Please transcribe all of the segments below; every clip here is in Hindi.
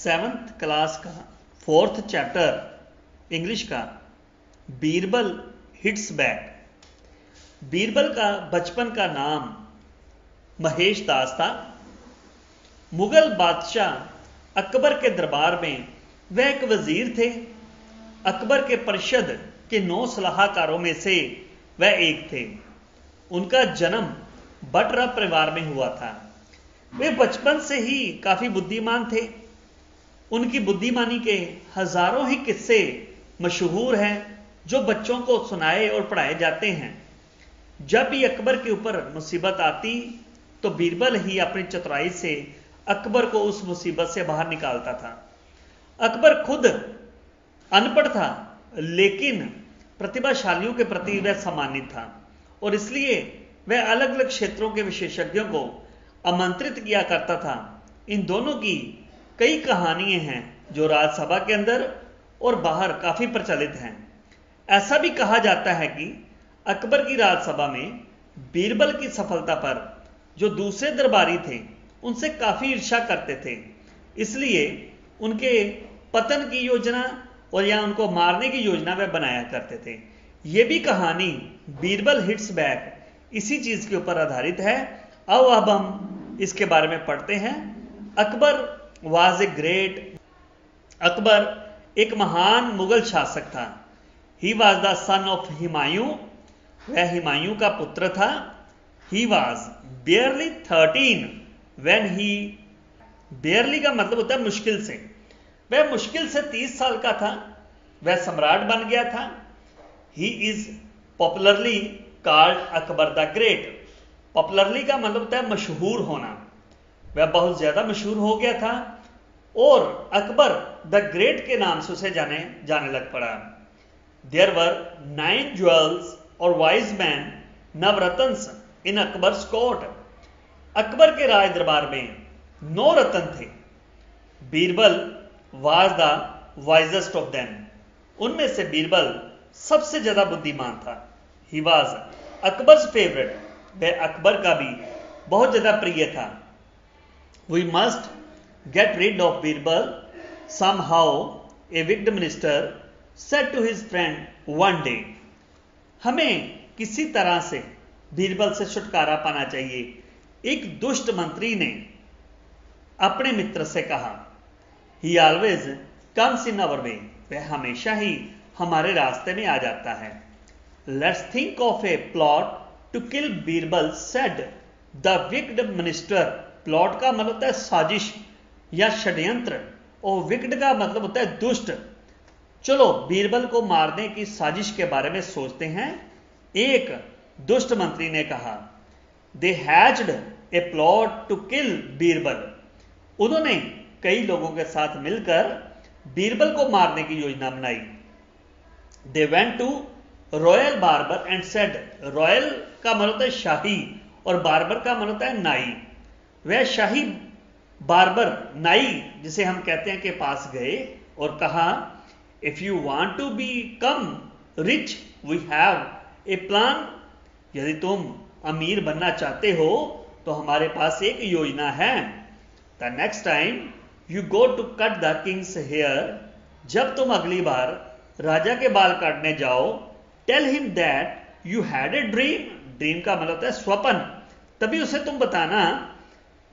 7th क्लास का 4th चैप्टर इंग्लिश का बीरबल हिट्स बैक। बीरबल का बचपन का नाम महेश दास था। मुगल बादशाह अकबर के दरबार में वह एक वजीर थे। अकबर के परिषद के 9 सलाहकारों में से वह एक थे। उनका जन्म बटरा परिवार में हुआ था। वे बचपन से ही काफी बुद्धिमान थे। उनकी बुद्धिमानी के हजारों ही किस्से मशहूर हैं जो बच्चों को सुनाए और पढ़ाए जाते हैं। जब भी अकबर के ऊपर मुसीबत आती तो बीरबल ही अपनी चतुराई से अकबर को उस मुसीबत से बाहर निकालता था। अकबर खुद अनपढ़ था, लेकिन प्रतिभाशालियों के प्रति वह सम्मानित था और इसलिए वह अलग अलग क्षेत्रों के विशेषज्ञों को आमंत्रित किया करता था। इन दोनों की कई कहानियां हैं जो राजसभा के अंदर और बाहर काफी प्रचलित हैं। ऐसा भी कहा जाता है कि अकबर की राजसभा में बीरबल की सफलता पर जो दूसरे दरबारी थे उनसे काफी ईर्ष्या करते थे, इसलिए उनके पतन की योजना और या उनको मारने की योजना वह बनाया करते थे। यह भी कहानी बीरबल हिट्स बैक इसी चीज के ऊपर आधारित है। अब हम इसके बारे में पढ़ते हैं। Akbar was a great, Akbar एक महान मुगल शासक था। He was the son of Humayun, वह हिमायूं का पुत्र था। ही वॉज बेयरली 13 व्हेन ही, बेयरली का मतलब होता है मुश्किल से, वह मुश्किल से 30 साल का था। वह सम्राट बन गया था। He is popularly called Akbar the great. Popularly का मतलब होता है मशहूर होना। वह बहुत ज्यादा मशहूर हो गया था और अकबर द ग्रेट के नाम से उसे जाने लग पड़ा। देयर वर 9 ज्वेल्स और वाइज मैन, नवरत्न इन अकबर्स कोर्ट। अकबर के राज दरबार में 9 रत्न थे। Birbal was the wisest of them. उनमें से बीरबल सबसे ज्यादा बुद्धिमान था। ही वाज अकबर्स फेवरेट, वह अकबर का भी बहुत ज्यादा प्रिय था। We must get rid of Birbal somehow, a wicked minister said to his friend one day. हमें किसी तरह से बीरबल से छुटकारा पाना चाहिए, एक दुष्ट मंत्री ने अपने मित्र से कहा। ही ऑलवेज कम्स इन अवर वे, वह हमेशा ही हमारे रास्ते में आ जाता है। Let's think of a plot to kill Birbal, said the wicked minister. Plot का मतलब होता है साजिश या षड्यंत्र और विक्ड का मतलब होता है दुष्ट। चलो बीरबल को मारने की साजिश के बारे में सोचते हैं, एक दुष्ट मंत्री ने कहा। They hatched a plot to kill Birbal. उन्होंने कई लोगों के साथ मिलकर बीरबल को मारने की योजना बनाई। They went to royal barber and said, royal का मतलब होता है शाही और बार्बर का मतलब होता है नाई। वह शाही बार्बर नाई जिसे हम कहते हैं के पास गए और कहा, if you want to become rich we have a plan. यदि तुम अमीर बनना चाहते हो तो हमारे पास एक योजना है। The next time you go to cut the king's hair, जब तुम अगली बार राजा के बाल काटने जाओ, tell him that you had a dream. Dream का मतलब है स्वप्न। तभी उसे तुम बताना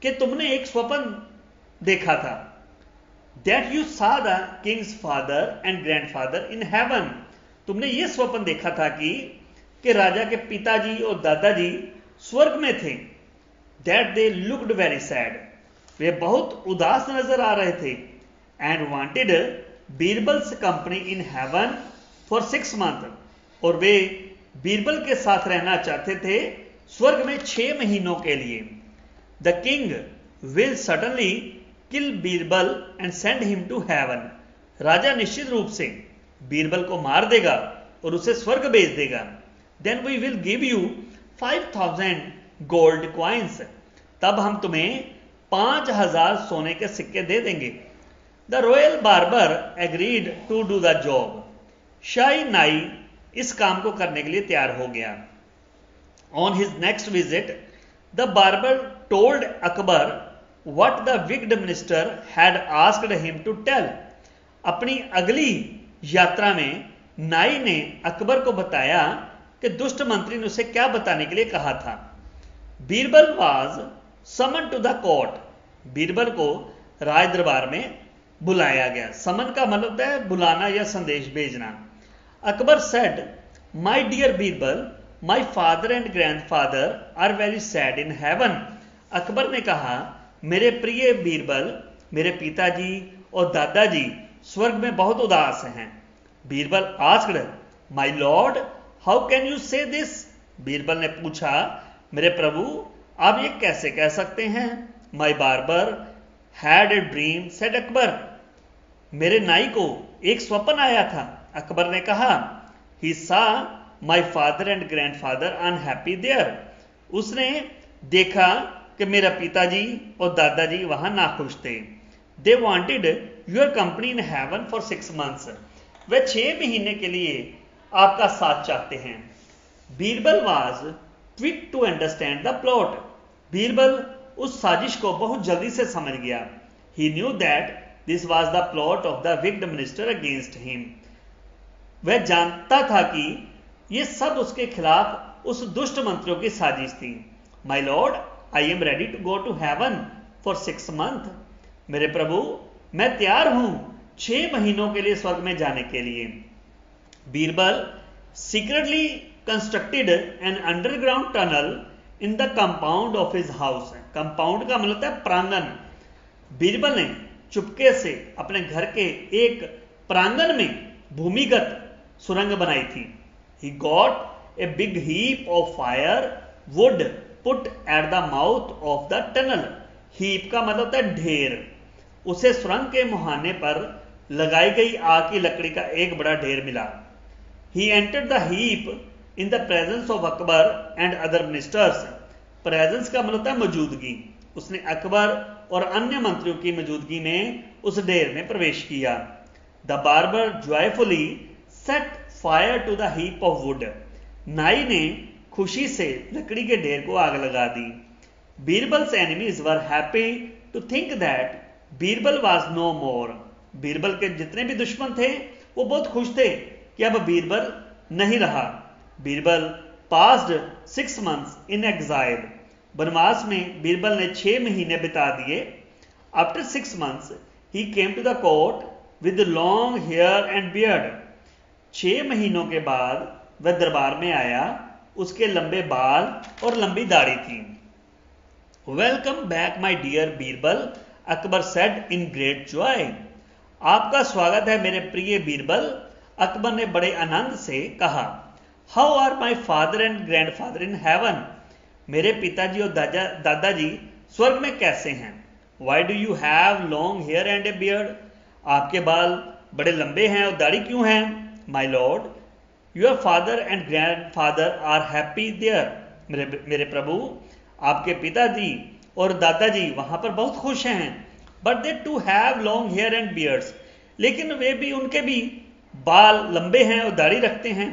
कि तुमने एक स्वप्न देखा था। दैट यू सा the Kings father and grandfather in haven. तुमने यह स्वप्न देखा था कि राजा के पिताजी और दादाजी स्वर्ग में थे। That they looked very sad, वे बहुत उदास नजर आ रहे थे। And wanted Birbal's company in heaven for 6 month, और वे बीरबल के साथ रहना चाहते थे स्वर्ग में 6 महीनों के लिए। The king will suddenly kill Birbal and send him to heaven. राजा निश्चित रूप से बीरबल को मार देगा और उसे स्वर्ग भेज देगा। Then we will give you 5000 gold coins. तब हम तुम्हें 5000 सोने के सिक्के दे देंगे। The royal barber agreed to do the job. शाही नाई इस काम को करने के लिए तैयार हो गया। On his next visit the barber told Akbar what the wicked minister had asked him to tell. अपनी अगली यात्रा में नाई ने अकबर को बताया कि दुष्ट मंत्री ने उसे क्या बताने के लिए कहा था। Birbal was summon to the court. Birbal को राज दरबार में बुलाया गया। समन का मतलब है बुलाना या संदेश भेजना। Akbar said, my dear Birbal, my father and grandfather are very sad in heaven. Akbar ने कहा, मेरे प्रिय बीरबल, मेरे पिताजी और दादाजी स्वर्ग में बहुत उदास हैं। Birbal asked, my lord, how can you से दिस। बीरबल ने पूछा, मेरे प्रभु, आप ये कैसे कह सकते हैं। My barber had a dream, said Akbar. मेरे नाई को एक स्वप्न आया था। अकबर ने कहा, he saw my father and grandfather unhappy there. उसने देखा कि मेरा पिताजी और दादाजी वहां नाखुश थे। They wanted your company in heaven for 6 months। वे 6 महीने के लिए आपका साथ चाहते हैं। Birbal was quick to understand the plot. Birbal उस साजिश को बहुत जल्दी से समझ गया। He knew that this was the plot of the wicked minister against him. वह जानता था कि यह सब उसके खिलाफ उस दुष्ट मंत्रियों की साजिश थी। My lord, I am ready to go to heaven for 6 months। मेरे प्रभु, मैं तैयार हूं 6 महीनों के लिए स्वर्ग में जाने के लिए। Birbal secretly constructed an underground tunnel in the compound of his house. Compound का मतलब है प्रांगण। बीरबल ने चुपके से अपने घर के एक प्रांगण में भूमिगत सुरंग बनाई थी। He got a big heap of fire would put at the mouth of the tunnel. Heap का मतलब है ढेर। उसे सुरंग के मुहाने पर लगाई गई आग की लकड़ी का एक बड़ा ढेर मिला। He entered the heap in the presence of Akbar and other ministers. Presence का मतलब है मौजूदगी। उसने अकबर और अन्य मंत्रियों की मौजूदगी में उस ढेर में प्रवेश किया। The barber joyfully set fire to the heap of wood. नाई ने खुशी से लकड़ी के ढेर को आग लगा दी। Birbal's enemies were happy to think that Birbal was no more. Birbal के जितने भी दुश्मन थे वो बहुत खुश थे कि अब बीरबल नहीं रहा। Birbal passed 6 months in exile. वनवास में बीरबल ने 6 महीने बिता दिए। After 6 months he came to the court with long hair and beard. 6 महीनों के बाद वह दरबार में आया। उसके लंबे बाल और लंबी दाढ़ी थी। Welcome back my dear Birbal, Akbar said in great joy. आपका स्वागत है मेरे प्रिय बीरबल, अकबर ने बड़े आनंद से कहा। How are my father and grandfather in heaven. मेरे पिताजी और दादाजी स्वर्ग में कैसे हैं। Why do you have long hair and a beard. आपके बाल बड़े लंबे हैं और दाढ़ी क्यों है। My lord, your father and grandfather are happy there. मेरे प्रभु, आपके पिताजी और दादाजी वहां पर बहुत खुश हैं। But they too have long hair and beards. लेकिन उनके भी बाल लंबे हैं और दाढ़ी रखते हैं।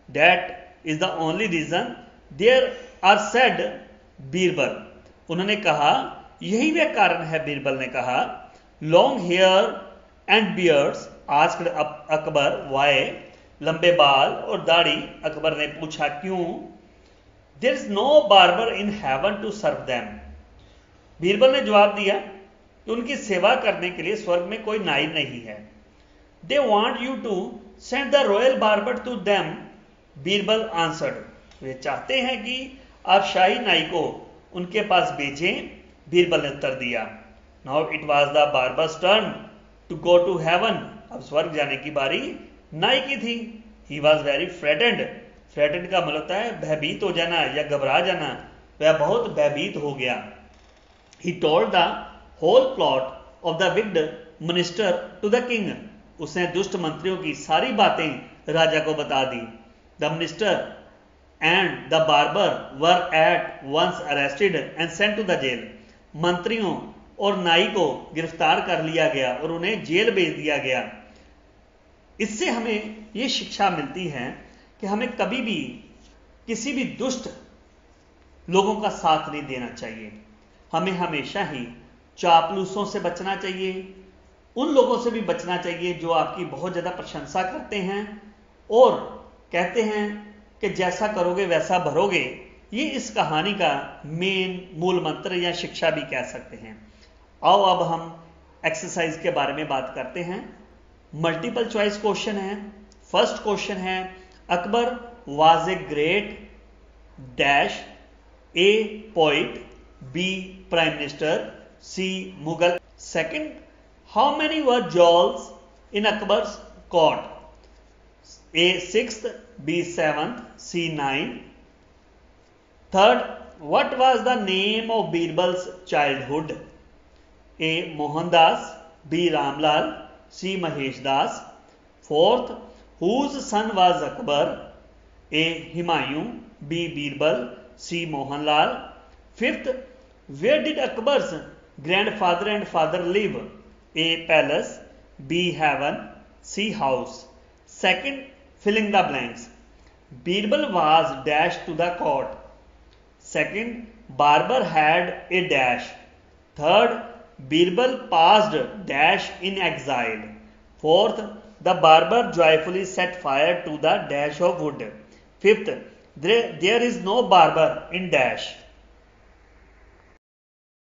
That is the only reason there are said Birbal. उन्होंने कहा, यही वह कारण है। बीरबल ने कहा, long hair and beards asked Akbar why. लंबे बाल और दाढ़ी। अकबर ने पूछा क्यों। There is no barber in heaven to serve them. Birbal ने जवाब दिया कि उनकी सेवा करने के लिए स्वर्ग में कोई नाई नहीं है। They want you to send the royal barber to them. Birbal answered. वे चाहते हैं कि आप शाही नाई को उनके पास भेजें। बीरबल ने उत्तर दिया, now it was the barber's turn to go to heaven. अब स्वर्ग जाने की बारी नाई की थी। He was very फ्रेटेंड। फ्रेटेंड का मतलब है भयभीत हो जाना या घबरा जाना। वह बहुत भयभीत हो गया। He told the whole plot of the wicked minister to the king. उसने दुष्ट मंत्रियों की सारी बातें राजा को बता दी। The minister and the barber were at once arrested and sent to the jail. मंत्रियों और नाई को गिरफ्तार कर लिया गया और उन्हें जेल भेज दिया गया। इससे हमें यह शिक्षा मिलती है कि हमें कभी भी किसी भी दुष्ट लोगों का साथ नहीं देना चाहिए। हमें हमेशा ही चापलूसों से बचना चाहिए, उन लोगों से भी बचना चाहिए जो आपकी बहुत ज़्यादा प्रशंसा करते हैं और कहते हैं कि जैसा करोगे वैसा भरोगे। ये इस कहानी का मेन मूल मंत्र या शिक्षा भी कह सकते हैं। आओ अब हम एक्सरसाइज के बारे में बात करते हैं। मल्टीपल चॉइस क्वेश्चन है। फर्स्ट क्वेश्चन है, Akbar was a great dash, A poet, B prime minister, C Mughal. Second, how many were jewels in Akbar's court, A 6th, B 7th, C 9th. Third, what was the name of Birbal's childhood? A. Mohandas, B. Ramlal, C. Mahesh Das. Fourth, whose son was Akbar? A. Humayun, B. Birbal, C. Mohanlal. Fifth, where did Akbar's grandfather and father live? A. Palace, B. Heaven, C. House. Second, fill in the blanks. Birbal was dashed to the court. Second, Barber had a dash. Third, Birbal passed dash in exile. Fourth, the barber joyfully set fire to the dash of wood. Fifth, there is no barber in dash.